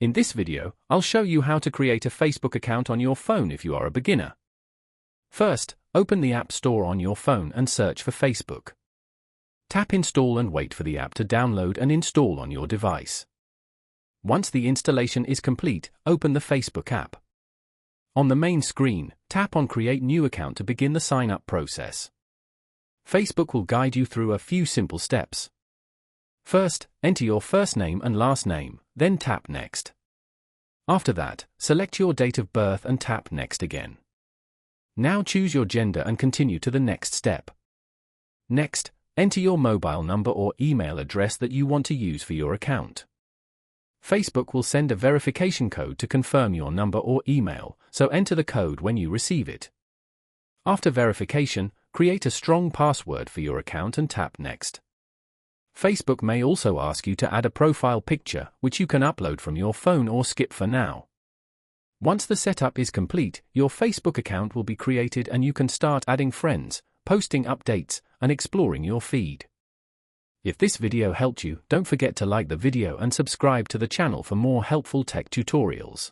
In this video, I'll show you how to create a Facebook account on your phone if you are a beginner. First, open the App Store on your phone and search for Facebook. Tap Install and wait for the app to download and install on your device. Once the installation is complete, open the Facebook app. On the main screen, tap on Create New Account to begin the sign-up process. Facebook will guide you through a few simple steps. First, enter your first name and last name, then tap Next. After that, select your date of birth and tap Next again. Now choose your gender and continue to the next step. Next, enter your mobile number or email address that you want to use for your account. Facebook will send a verification code to confirm your number or email, so enter the code when you receive it. After verification, create a strong password for your account and tap Next. Facebook may also ask you to add a profile picture, which you can upload from your phone or skip for now. Once the setup is complete, your Facebook account will be created and you can start adding friends, posting updates, and exploring your feed. If this video helped you, don't forget to like the video and subscribe to the channel for more helpful tech tutorials.